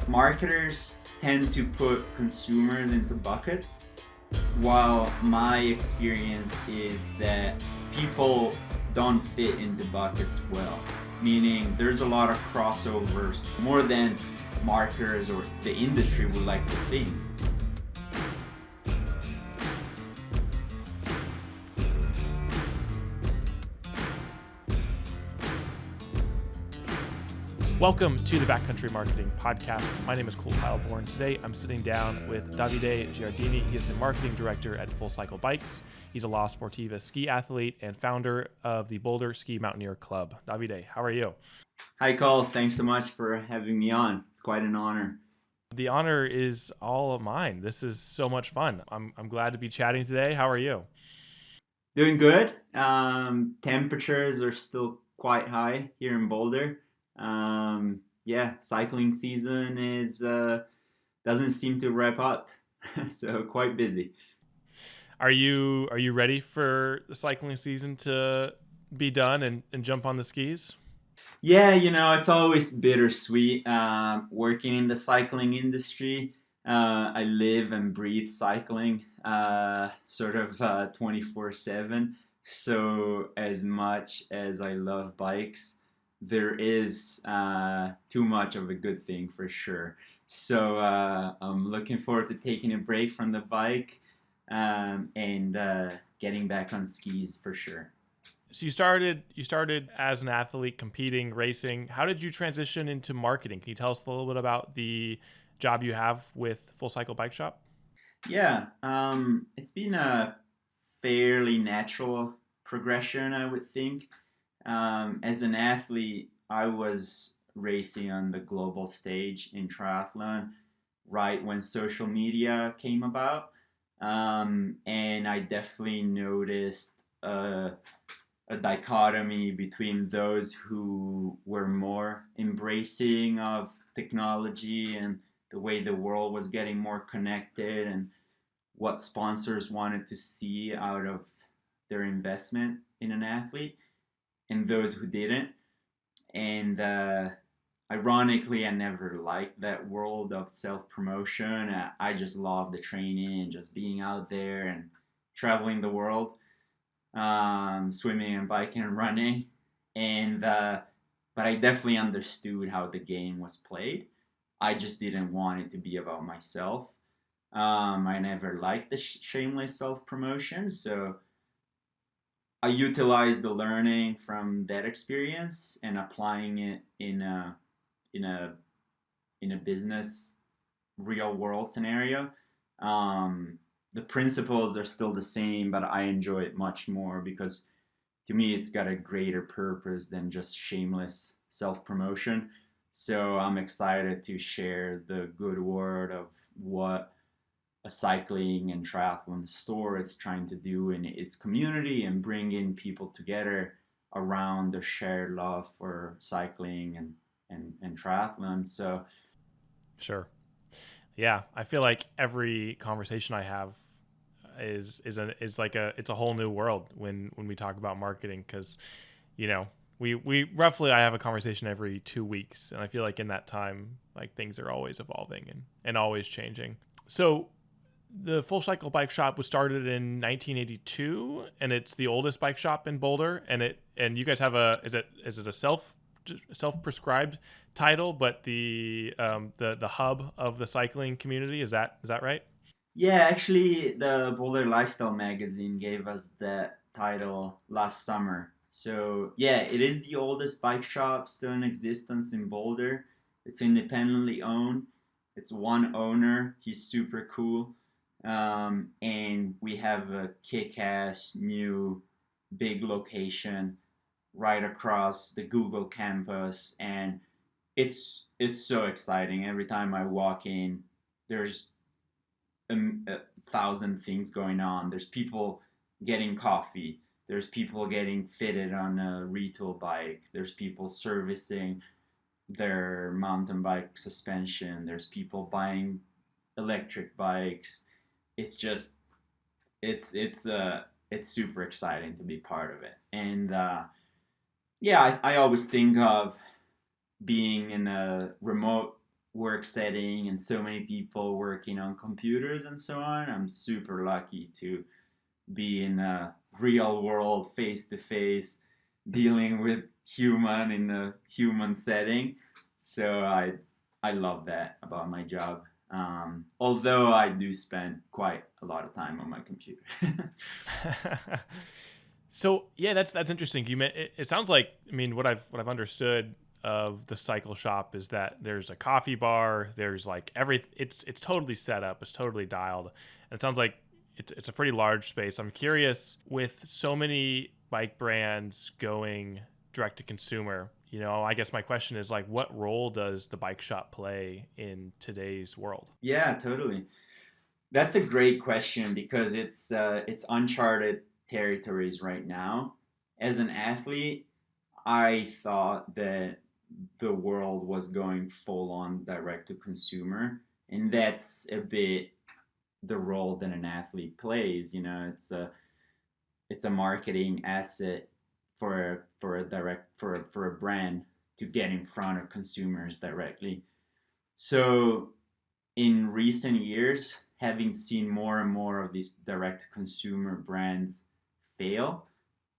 Marketers tend to put consumers into buckets, while my experience is that people don't fit into buckets well. Meaning there's a lot of crossovers, more than marketers or the industry would like to think. Welcome to the Backcountry Marketing Podcast. My name is Cole Heilborn. Today I'm sitting down with Davide Giardini. He is the marketing director at Full Cycle Bikes. He's a La Sportiva ski athlete and founder of the Boulder Ski Mountaineer Club. Davide, how are you? Hi Cole, thanks so much for having me on. It's quite an honor. The honor is all of mine. This is so much fun. I'm glad to be chatting today. How are you? Doing good. Temperatures are still quite high here in Boulder. Cycling season is doesn't seem to wrap up, so quite busy. Are you ready for the cycling season to be done and jump on the skis? Yeah, it's always bittersweet working in the cycling industry. I live and breathe cycling, sort of 24/7. So as much as I love bikes, there is too much of a good thing for sure. So I'm looking forward to taking a break from the bike and getting back on skis for sure. So you started as an athlete, competing, racing. How did you transition into marketing? Can you tell us a little bit about the job you have with Full Cycle Bike Shop? Yeah, it's been a fairly natural progression, I would think. As an athlete, I was racing on the global stage in triathlon right when social media came about. And I definitely noticed a dichotomy between those who were more embracing of technology and the way the world was getting more connected and what sponsors wanted to see out of their investment in an athlete, and those who didn't. And ironically, I never liked that world of self-promotion. I just love the training and just being out there and traveling the world, swimming and biking and running. And but I definitely understood how the game was played. I just didn't want it to be about myself. I never liked the shameless self-promotion, so I utilized the learning from that experience and applying it in a business real world scenario. The principles are still the same, but I enjoy it much more because to me it's got a greater purpose than just shameless self-promotion. So I'm excited to share the good word of what a cycling and triathlon store is trying to do in its community and bring in people together around the shared love for cycling and triathlon. So Sure. Yeah, I feel like every conversation I have is like it's a whole new world when we talk about marketing, because we roughly, I have a conversation every 2 weeks, and I feel like in that time, like, things are always evolving and always changing. So the Full Cycle Bike Shop was started in 1982, and it's the oldest bike shop in Boulder. And you guys have is it a self-prescribed title, but the hub of the cycling community, is that right? yeah, actually the Boulder Lifestyle magazine gave us that title last summer. So yeah, it is the oldest bike shop still in existence in Boulder. It's independently owned. It's one owner. He's super cool. And we have a kick-ass new big location right across the Google campus, and it's so exciting. Every time I walk in, there's a thousand things going on. There's people getting coffee. There's people getting fitted on a retool bike. There's people servicing their mountain bike suspension. There's people buying electric bikes. It's just it's super exciting to be part of it. And I always think of being in a remote work setting and so many people working on computers and so on. I'm super lucky to be in a real world, face to face, dealing with human in a human setting. So I love that about my job. Although I do spend quite a lot of time on my computer. So yeah, that's interesting. It sounds like, I mean, what I've understood of the cycle shop is that there's a coffee bar, there's like it's totally set up, it's totally dialed. And it sounds like it's a pretty large space. I'm curious, with so many bike brands going direct to consumer, I guess my question is like, what role does the bike shop play in today's world? Yeah, totally. That's a great question because it's uncharted territories right now. As an athlete, I thought that the world was going full on direct to consumer, and that's a bit the role that an athlete plays. It's a marketing asset for a brand to get in front of consumers directly. So in recent years, having seen more and more of these direct consumer brands fail,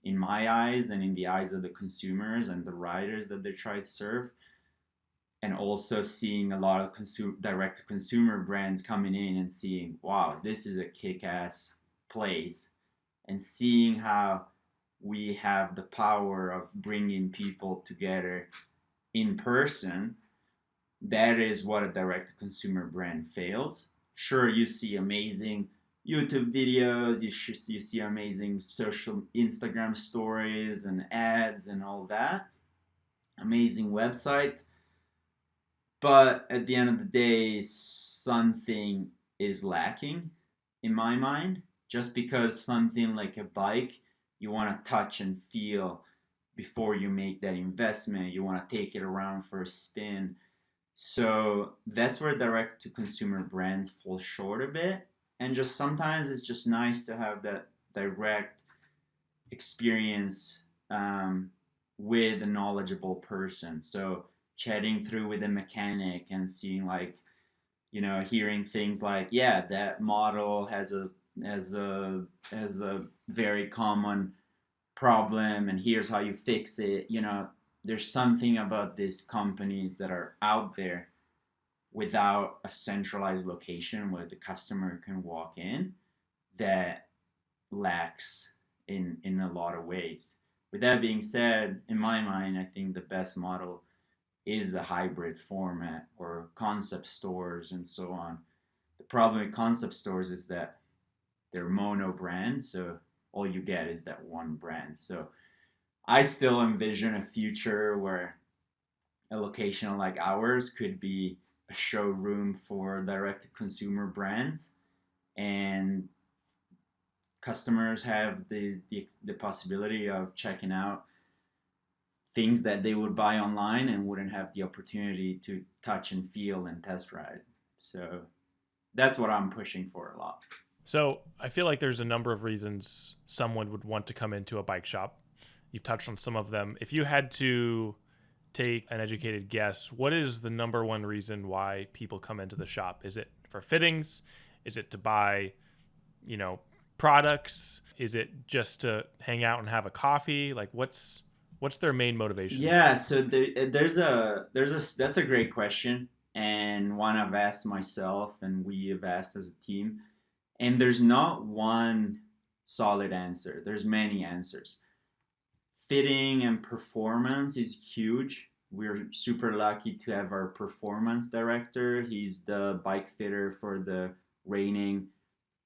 in my eyes and in the eyes of the consumers and the riders that they try to serve, and also seeing a lot of direct to consumer brands coming in and seeing, wow, this is a kick ass place, and seeing how we have the power of bringing people together in person. That is what a direct to consumer brand fails. Sure, you see amazing YouTube videos, you see amazing social Instagram stories and ads and all that, amazing websites, but at the end of the day, something is lacking in my mind. Just because something like a bike, you want to touch and feel before you make that investment, you want to take it around for a spin. So that's where direct to consumer brands fall short a bit. And just sometimes it's just nice to have that direct experience with a knowledgeable person. So chatting through with a mechanic and seeing hearing things like, yeah, that model has a very common problem, and here's how you fix it. There's something about these companies that are out there without a centralized location where the customer can walk in that lacks in a lot of ways. With that being said, in my mind, I think the best model is a hybrid format or concept stores and so on. The problem with concept stores is that they're mono brand, so all you get is that one brand. So I still envision a future where a location like ours could be a showroom for direct to consumer brands, and customers have the possibility of checking out things that they would buy online and wouldn't have the opportunity to touch and feel and test ride. So that's what I'm pushing for a lot. So I feel like there's a number of reasons someone would want to come into a bike shop. You've touched on some of them. If you had to take an educated guess, what is the number one reason why people come into the shop? Is it for fittings? Is it to buy, products? Is it just to hang out and have a coffee? Like what's their main motivation? Yeah, so that's a great question, and one I've asked myself and we have asked as a team. And there's not one solid answer. There's many answers. Fitting and performance is huge. We're super lucky to have our performance director. He's the bike fitter for the reigning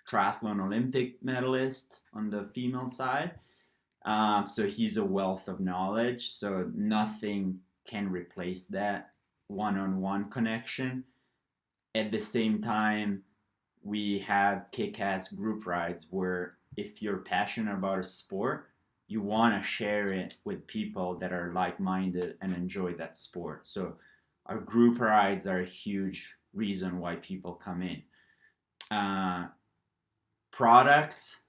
triathlon Olympic medalist on the female side. So he's a wealth of knowledge. So nothing can replace that one-on-one connection. At the same time, we have kick-ass group rides where if you're passionate about a sport, you want to share it with people that are like-minded and enjoy that sport. So our group rides are a huge reason why people come in. Products,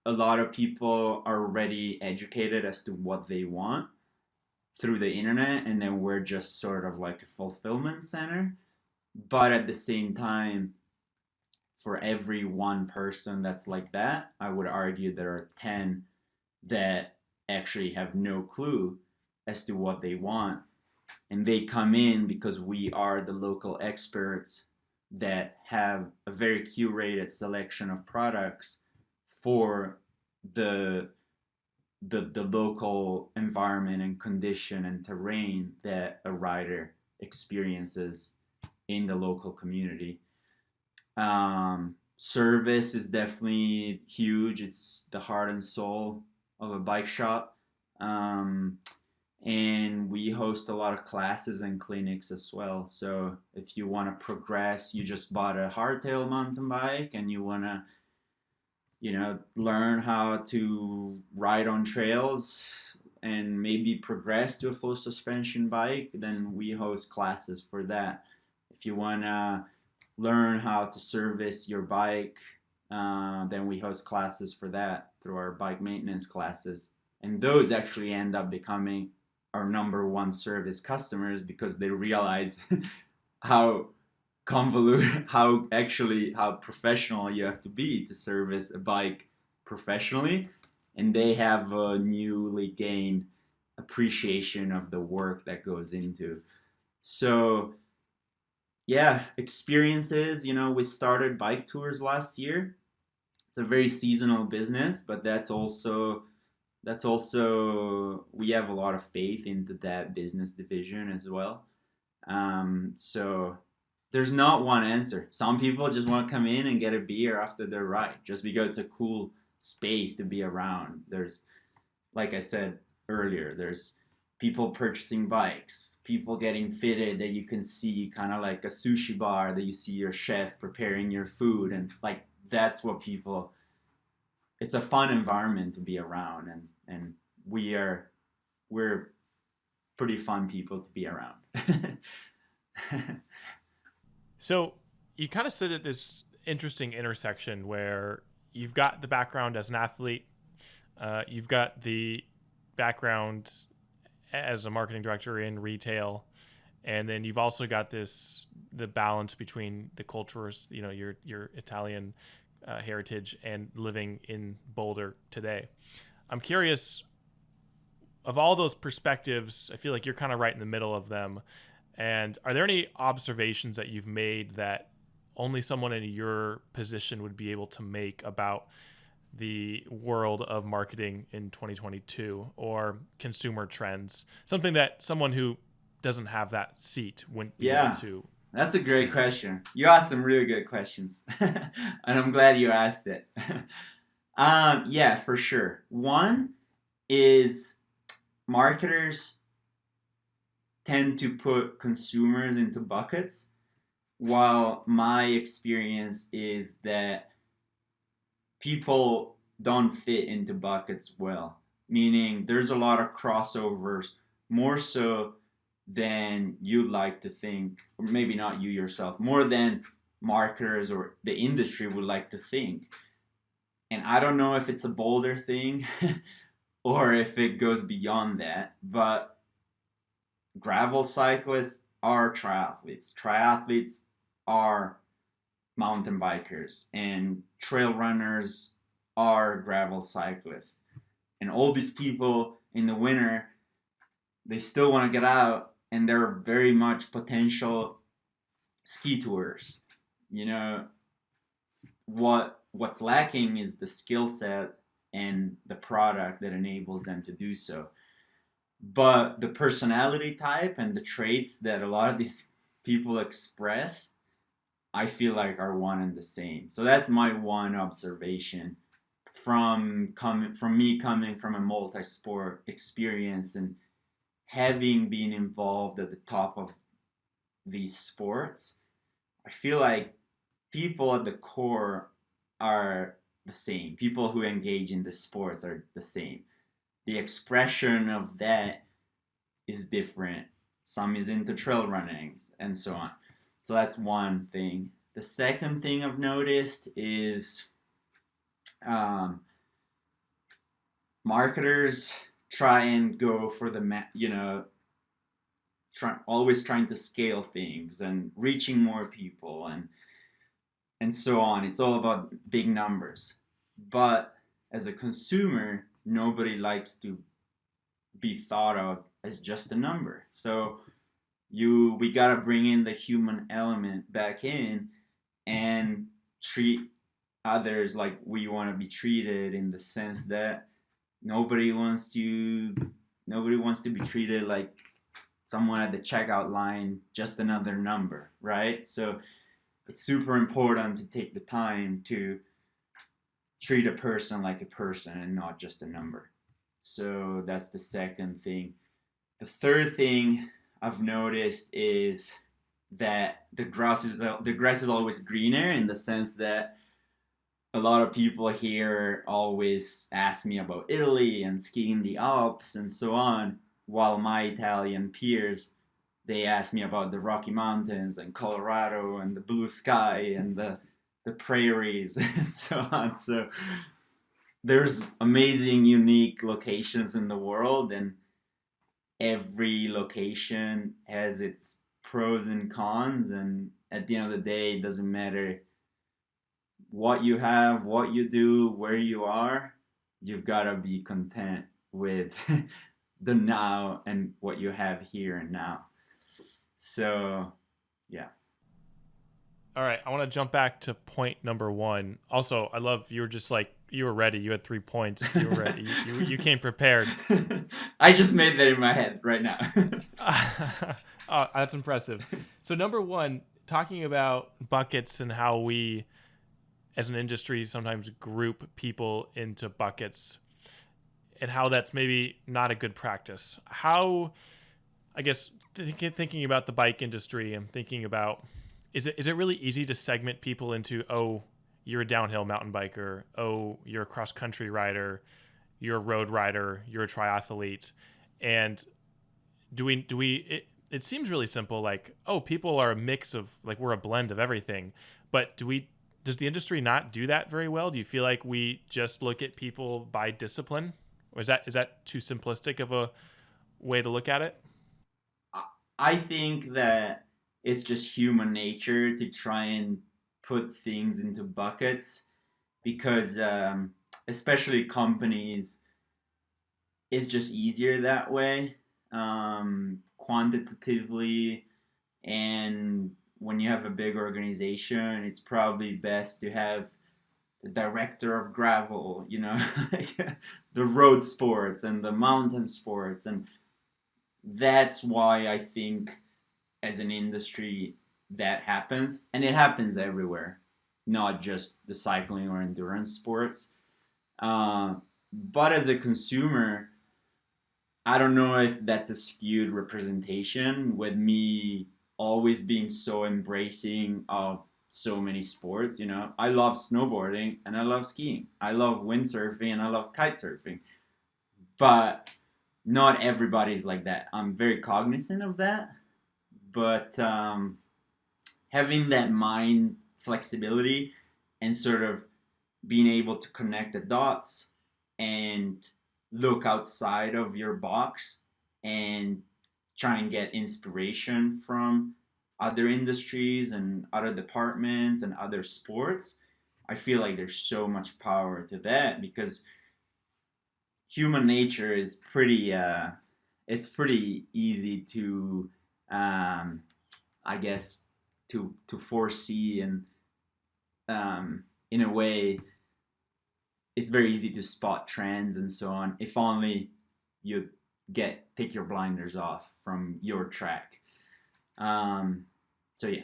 a lot of people are already educated as to what they want through the internet, and then we're just sort of like a fulfillment center. But at the same time, for every one person that's like that, I would argue there are 10 that actually have no clue as to what they want. And they come in because we are the local experts that have a very curated selection of products for the the local environment and condition and terrain that a rider experiences in the local community. Service is definitely huge. It's the heart and soul of a bike shop. Um, and we host a lot of classes and clinics as well. So if you want to progress, you just bought a hardtail mountain bike and you want to, learn how to ride on trails and maybe progress to a full suspension bike, then we host classes for that. If you want to learn how to service your bike, then we host classes for that through our bike maintenance classes. And those actually end up becoming our number one service customers because they realize how convoluted, how professional you have to be to service a bike professionally. And they have a newly gained appreciation of the work that goes into. So yeah, experiences. We started bike tours last year. It's a very seasonal business, but that's also we have a lot of faith into that business division as well. So there's not one answer. Some people just want to come in and get a beer after their ride, just because it's a cool space to be around. There's, like I said earlier, there's people purchasing bikes, people getting fitted that you can see, kind of like a sushi bar that you see your chef preparing your food, and like that's what people. It's a fun environment to be around, and we're pretty fun people to be around. So you kind of sit at this interesting intersection where you've got the background as an athlete, you've got the background as a marketing director in retail, and then you've also got the balance between the cultures, your Italian heritage and living in Boulder today. I'm curious, of all those perspectives, I feel like you're kind of right in the middle of them. And are there any observations that you've made that only someone in your position would be able to make about the world of marketing in 2022 or consumer trends? Something that someone who doesn't have that seat wouldn't be able Yeah, to that's a great see. question. You asked some really good questions, and I'm glad you asked it. Yeah, for sure. One is marketers tend to put consumers into buckets, while my experience is that people don't fit into buckets well. Meaning, there's a lot of crossovers, more so than you'd like to think, or maybe not you yourself, more than marketers or the industry would like to think. And I don't know if it's a Boulder thing or if it goes beyond that, but gravel cyclists are triathletes. Triathletes are mountain bikers, and trail runners are gravel cyclists. And all these people in the winter, they still want to get out, and they're very much potential ski tours. You know, what's lacking is the skill set and the product that enables them to do so. But the personality type and the traits that a lot of these people express, I feel like are one and the same. So that's my one observation from me coming from a multi-sport experience and having been involved at the top of these sports. I feel like people at the core are the same. People who engage in the sports are the same. The expression of that is different. Some is into trail running and so on. So that's one thing. The second thing I've noticed is um, marketers try and go for the always trying to scale things and reaching more people and so on. It's all about big numbers. But as a consumer, nobody likes to be thought of as just a number. So we gotta bring in the human element back in and treat others like we want to be treated, in the sense that nobody wants to nobody wants to be treated like someone at the checkout line, just another number, right? So it's super important to take the time to treat a person like a person and not just a number. So that's the second thing. The third thing I've noticed is that the grass is always greener, in the sense that a lot of people here always ask me about Italy and skiing the Alps and so on, while my Italian peers, they ask me about the Rocky Mountains and Colorado and the blue sky and the prairies and so on. So there's amazing, unique locations in the world, and every location has its pros and cons. And at the end of the day, it doesn't matter what you have, what you do, where you are. You've got to be content with the now and what you have here and now. So, yeah. All right, I want to jump back to point number one. Also, I love you were just like you were ready. You had 3 points. You were ready. You came prepared. I just made that in my head right now. Oh, that's impressive. So number one, talking about buckets and how we, as an industry, sometimes group people into buckets, and how that's maybe not a good practice. How, I guess, thinking about the bike industry, I'm thinking about, is it really easy to segment people into, oh, you're a downhill mountain biker, oh, you're a cross country rider, you're a road rider, you're a triathlete, and it seems really simple, like, oh, people are a mix of, like, we're a blend of everything, but does the industry not do that very well? Do you feel like we just look at people by discipline? Or is that too simplistic of a way to look at it? I think that it's just human nature to try and put things into buckets, because especially companies, it's just easier that way, quantitatively. And when you have a big organization, it's probably best to have the director of gravel, the road sports and the mountain sports. And that's why I think, as an industry, that happens. And it happens everywhere, not just the cycling or endurance sports. But as a consumer, I don't know if that's a skewed representation, with me always being so embracing of so many sports. I love snowboarding and I love skiing. I love windsurfing and I love kite surfing. But not everybody's like that. I'm very cognizant of that. But having that mind flexibility and sort of being able to connect the dots and look outside of your box and try and get inspiration from other industries and other departments and other sports, I feel like there's so much power to that, because human nature is it's pretty easy to I guess to foresee, and in a way it's very easy to spot trends and so on, if only you take your blinders off from your track. So yeah.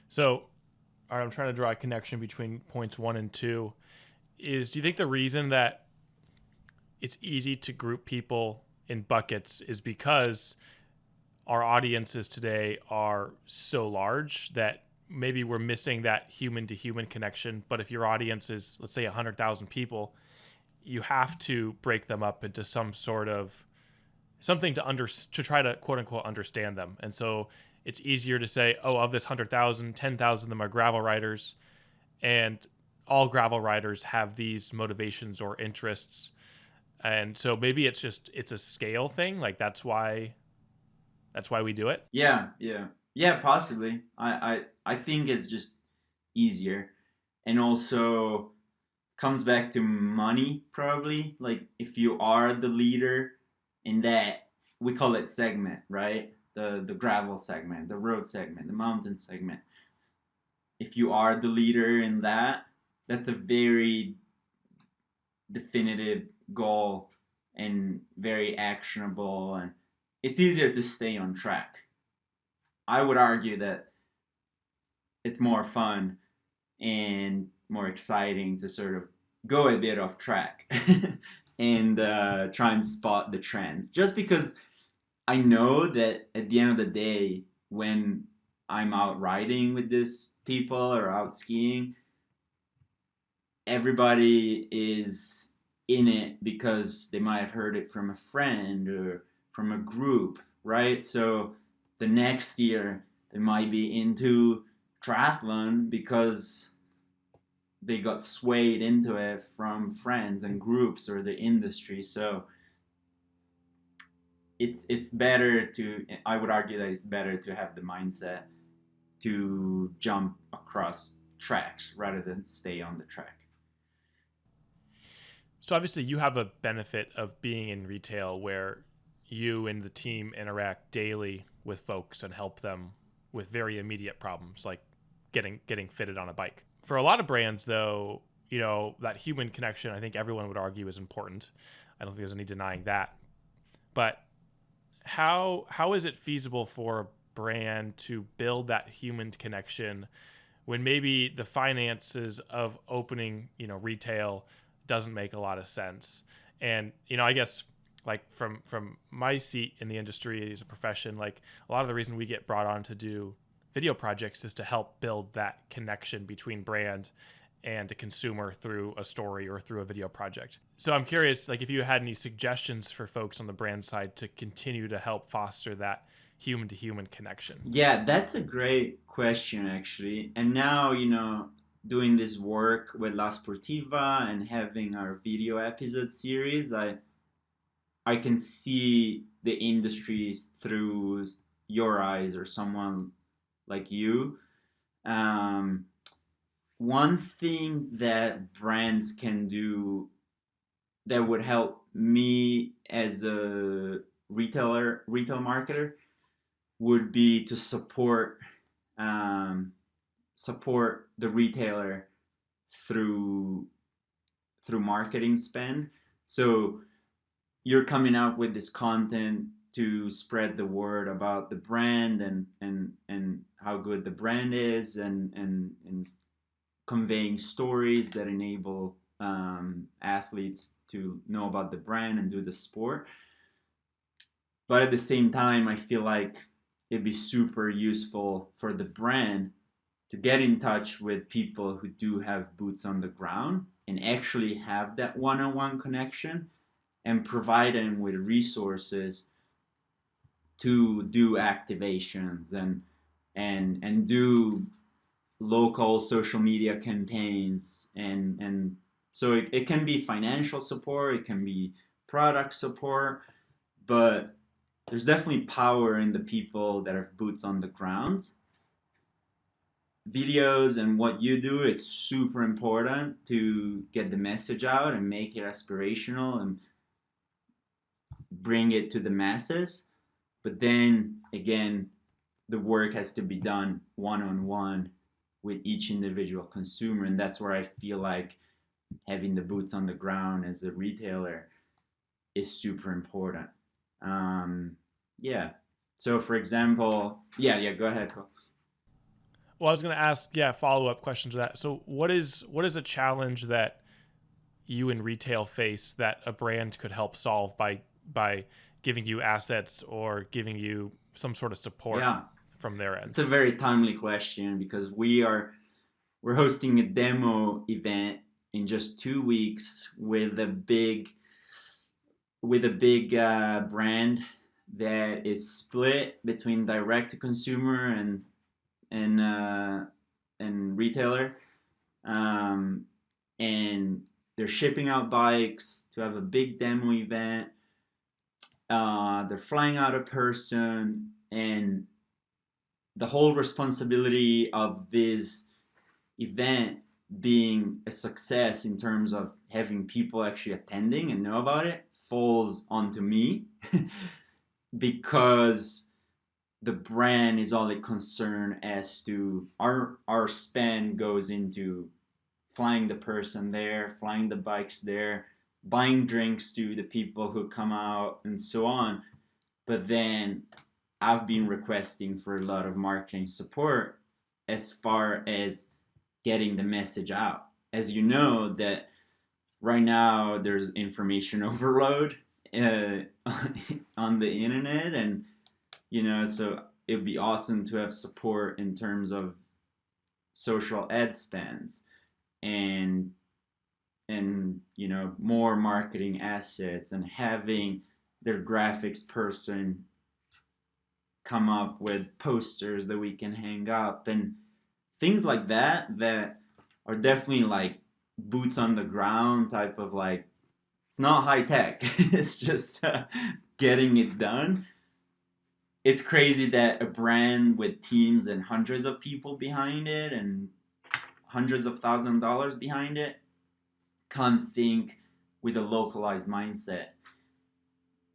So, all right, I'm trying to draw a connection between points 1 and 2. Do you think the reason that it's easy to group people in buckets is because our audiences today are so large that maybe we're missing that human to human connection? But if your audience is, let's say, 100,000 people, you have to break them up into some sort of something to try to quote unquote understand them. And so it's easier to say, oh, of this 100,000, 10,000 of them are gravel riders, and all gravel riders have these motivations or interests. And so maybe it's a scale thing. Like, that's why That's why we do it. Yeah, yeah, yeah. Possibly. I think it's just easier, and also comes back to money probably. Like if you are the leader in that, we call it segment, right? The gravel segment, the road segment, the mountain segment. If you are the leader in that, that's a very definitive goal and very actionable, and it's easier to stay on track. I would argue that it's more fun and more exciting to sort of go a bit off track and try and spot the trends. Just because I know that at the end of the day, when I'm out riding with these people or out skiing, everybody is in it because they might have heard it from a friend or from a group, right? So the next year they might be into triathlon because they got swayed into it from friends and groups or the industry. So it's better to, I would argue that it's better to have the mindset to jump across tracks rather than stay on the track. So obviously you have a benefit of being in retail where you and the team interact daily with folks and help them with very immediate problems like getting fitted on a bike. For a lot of brands though, that human connection I think everyone would argue is important. I don't think there's any denying that. But how is it feasible for a brand to build that human connection when maybe the finances of opening, retail doesn't make a lot of sense? And, I guess like from my seat in the industry as a profession, like a lot of the reason we get brought on to do video projects is to help build that connection between brand and a consumer through a story or through a video project. So I'm curious, like if you had any suggestions for folks on the brand side to continue to help foster that human to human connection. Yeah, that's a great question, actually. And now, doing this work with La Sportiva and having our video episode series, I can see the industry through your eyes or someone like you. Um, One thing that brands can do that would help me as a retail marketer, would be to um, support the retailer through marketing spend. So you're coming out with this content to spread the word about the brand and how good the brand is, and conveying stories that enable athletes to know about the brand and do the sport. But at the same time, I feel like it'd be super useful for the brand to get in touch with people who do have boots on the ground and actually have that one-on-one connection, and provide them with resources to do activations and do local social media campaigns, and so it can be financial support, it can be product support, but there's definitely power in the people that have boots on the ground. Videos and what you do, it's super important to get the message out and make it aspirational and bring it to the masses. But then again, the work has to be done one-on-one with each individual consumer, and that's where I feel like having the boots on the ground as a retailer is super important. Yeah. So for example, yeah, go ahead, Cole. Well, I was going to ask, follow up question to that. So, what is a challenge that you in retail face that a brand could help solve by giving you assets or giving you some sort of support Yeah, from their end? it's a very timely question because we're hosting a demo event in just 2 weeks with a big brand that is split between direct to consumer and retailer, um, and they're shipping out bikes to have a big demo event. They're flying out a person, And the whole responsibility of this event being a success in terms of having people actually attending and know about it falls onto me because the brand is only concerned as to our spend goes into flying the person there, flying the bikes there, buying drinks to the people who come out, and so on. But then I've been requesting for a lot of marketing support as far as getting the message out. As you know, that right now there's information overload uh, on the internet, and so it'd be awesome to have support in terms of social ad spends and more marketing assets and having their graphics person come up with posters that we can hang up and things like that are definitely like boots on the ground type of like, it's not high tech. It's just getting it done. It's crazy that a brand with teams and hundreds of people behind it and hundreds of $1,000s behind it can't think with a localized mindset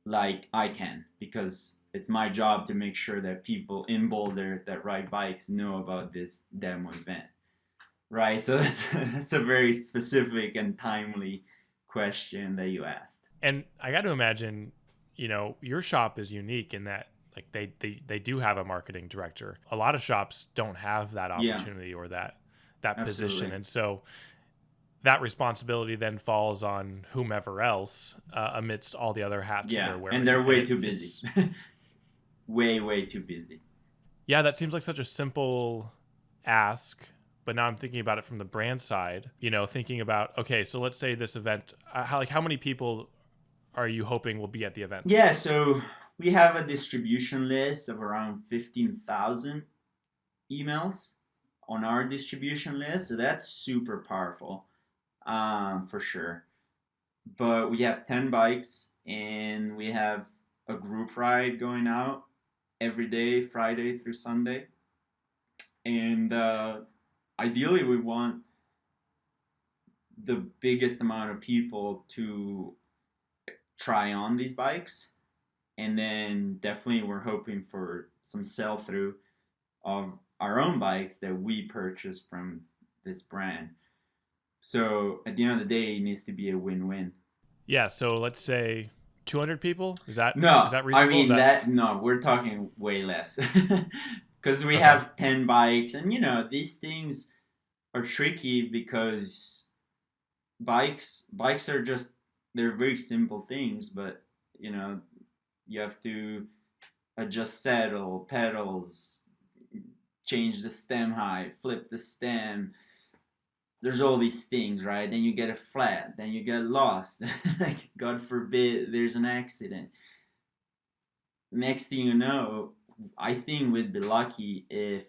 like I can, because it's my job to make sure that people in Boulder that ride bikes know about this demo event, right? So that's a very specific and timely question that you asked. And I got to imagine, your shop is unique in that like they do have a marketing director. A lot of shops don't have that Yeah, opportunity or that position, absolutely. and so that responsibility then falls on whomever else amidst all the other hats that Yeah, they're and wearing. they're way And too busy. Way too busy. yeah, that seems like such a simple ask, but now I'm thinking about it from the brand side. Thinking about, okay, so let's say this event, how many people are you hoping will be at the event? Yeah, so we have a distribution list of around 15,000 emails on our distribution list, so that's super powerful, for sure. But we have 10 bikes, and we have a group ride going out every day, Friday through Sunday. And ideally, we want the biggest amount of people to try on these bikes. And then definitely, we're hoping for some sell through of our own bikes that we purchase from this brand. So at the end of the day, it needs to be a win-win. Yeah, so let's say 200 people. Is that No, is that I reasonable? Is mean that that no, we're talking way less. Because we okay? have 10 bikes, and these things are tricky because bikes are just, they're very simple things, but you know you have to adjust saddle, pedals, change the stem height, flip the stem. There's all these things, right? Then you get a flat, then you get lost. Like, God forbid there's an accident. Next thing you know, I think we'd be lucky if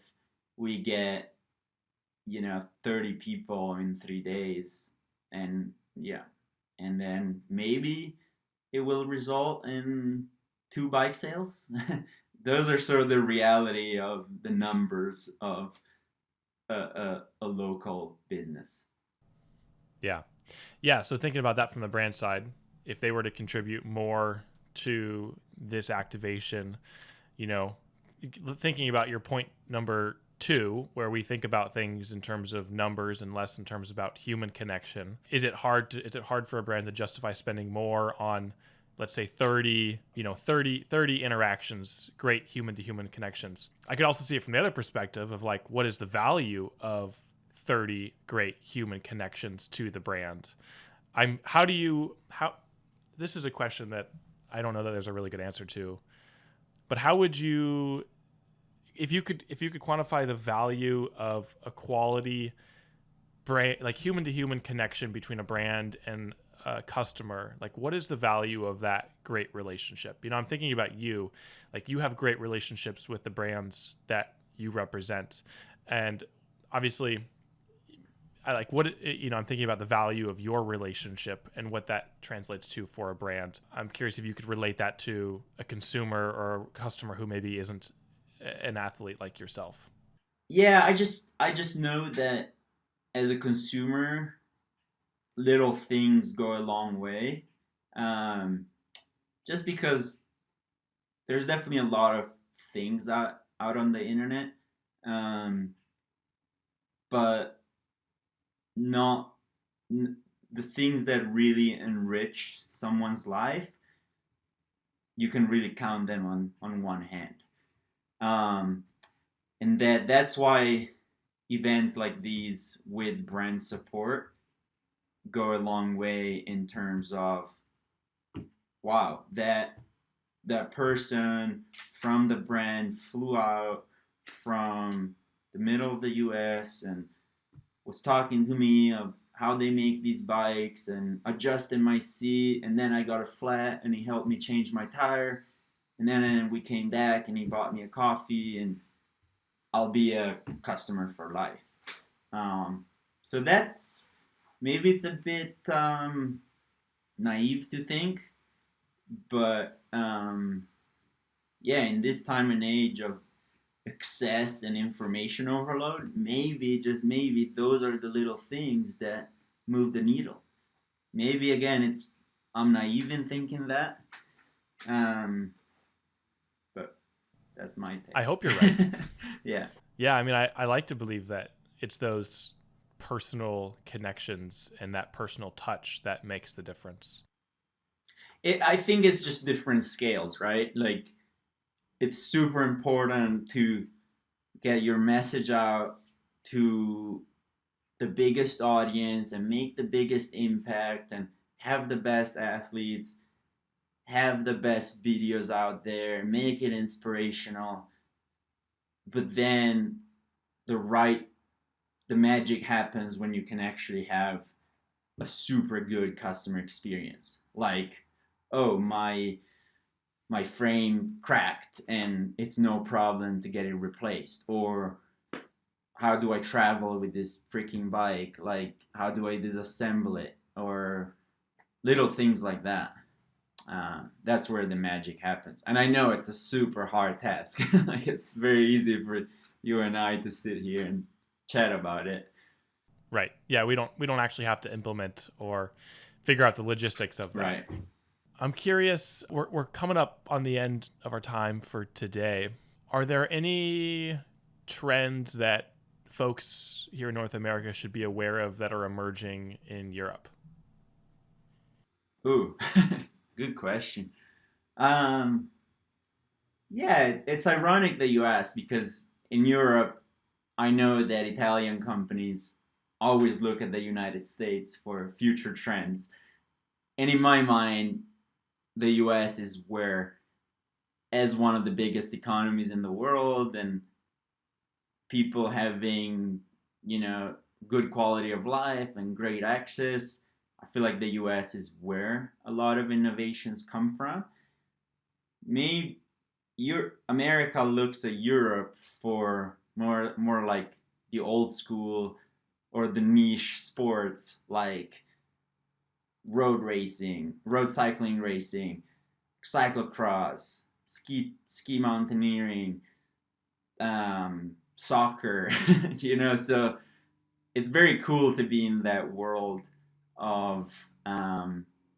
we get 30 people in 3 days, and yeah, and then maybe it will result in two bike sales. Those are sort of the reality of the numbers of a local business. Yeah. Yeah, so thinking about that from the brand side, if they were to contribute more to this activation, you know, thinking about your point number 2, where we think about things in terms of numbers and less in terms about human connection, is it hard for a brand to justify spending more on, let's say, 30 interactions, great human to human connections? I could also see it from the other perspective of like, what is the value of 30 great human connections to the brand? How this is a question that I don't know that there's a really good answer to, but how would you, if you could quantify the value of a quality brand, like human to human connection between a brand and a customer, like what is the value of that great relationship? I'm thinking about you, like you have great relationships with the brands that you represent, and obviously I like what you know. I'm thinking about the value of your relationship and what that translates to for a brand. I'm curious if you could relate that to a consumer or a customer who maybe isn't an athlete like yourself. Yeah, I just know that as a consumer, little things go a long way. Um, just because there's definitely a lot of things out on the internet, um, but not the things that really enrich someone's life. You can really count them on one hand, um, and that's why events like these with brand support go a long way in terms of wow, that person from the brand flew out from the middle of the US and was talking to me of how they make these bikes and adjusted my seat, and then I got a flat and he helped me change my tire, and then we came back and he bought me a coffee, and I'll be a customer for life. um, so that's maybe it's a bit naive to think, but yeah, in this time and age of access and information overload, maybe, just maybe, those are the little things that move the needle. Maybe again, it's I'm naive in thinking that, um, but that's my I take. hope you're right. Yeah, Yeah, I mean, I like to believe that it's those personal connections and that personal touch that makes the difference. I think it's just different scales, right? Like it's super important to get your message out to the biggest audience and make the biggest impact and have the best athletes, have the best videos out there, make it inspirational. But then the right the magic happens when you can actually have a super good customer experience. Like, oh, my frame cracked and it's no problem to get it replaced, or how do I travel with this freaking bike? Like, how do I disassemble it? Or little things like that. That's where the magic happens. And I know it's a super hard task. Like, it's very easy for you and I to sit here and chat about it. Right. Yeah, we don't actually have to implement or figure out the logistics of that. Right. I'm curious, we're coming up on the end of our time for today. Are there any trends that folks here in North America should be aware of that are emerging in Europe? Ooh, good question. Um, yeah, it's ironic that you ask because in Europe, I know that Italian companies always look at the United States for future trends. And in my mind, the US is where, as one of the biggest economies in the world and people having, you know, good quality of life and great access, I feel like the US is where a lot of innovations come from. Maybe America looks at Europe for more like the old school or the niche sports like road racing, road cycling racing, cyclocross, ski mountaineering, soccer. So it's very cool to be in that world of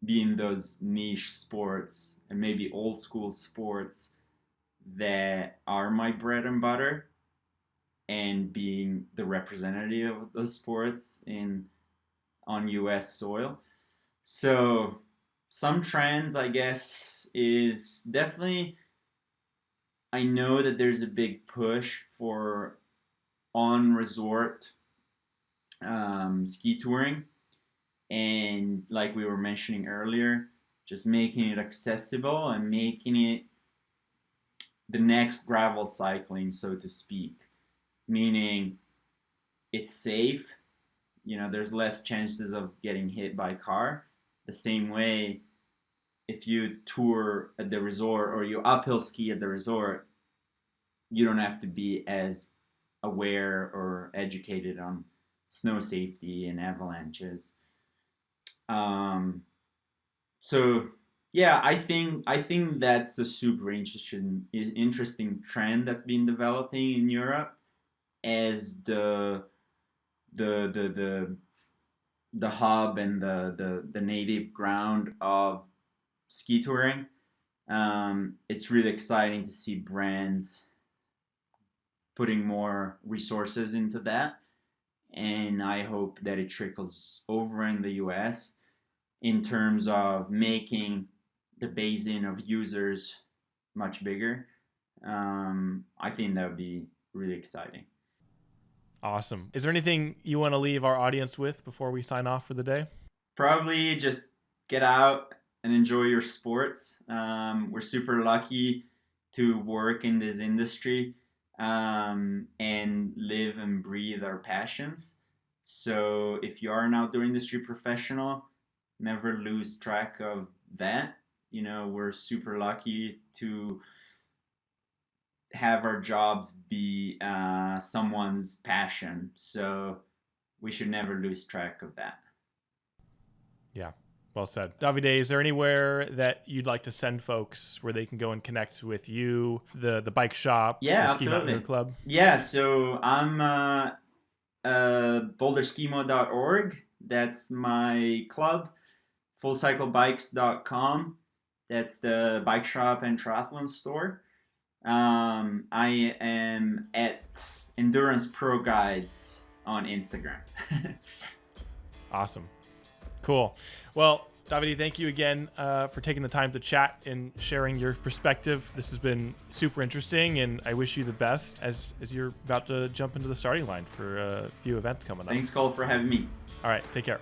being those niche sports and maybe old school sports that are my bread and butter, and being the representative of those sports in on US soil. So some trends, I guess, is definitely, I know that there's a big push for on resort ski touring, and like we were mentioning earlier, just making it accessible and making it the next gravel cycling, so to speak. Meaning it's safe, there's less chances of getting hit by a car. The same way, if you tour at the resort or you uphill ski at the resort, you don't have to be as aware or educated on snow safety and avalanches. So yeah, I think that's a super interesting trend that's been developing in Europe as the the the the hub and the native ground of ski touring. It's really exciting to see brands putting more resources into that, and I hope that it trickles over in the US in terms of making the basin of users much bigger. I think that would be really exciting. Awesome. Is there anything you want to leave our audience with before we sign off for the day? Probably just get out and enjoy your sports. We're super lucky to work in this industry and live and breathe our passions. So if you are an outdoor industry professional, never lose track of that. We're super lucky to have our jobs be someone's passion. So we should never lose track of that. Yeah. Well said. Davide, is there anywhere that you'd like to send folks where they can go and connect with you, the bike shop, Yeah, the Ski Mountaineer absolutely. Club? Yeah, so I'm boulderskimo.org. That's my club. Fullcyclebikes.com. That's the bike shop and triathlon store. I am at Endurance Pro Guides on Instagram. Awesome. Cool. Well, Davide, thank you again for taking the time to chat and sharing your perspective. This has been super interesting, and I wish you the best as you're about to jump into the starting line for a few events coming up. Thanks, Cole, for having me. All right. Take care.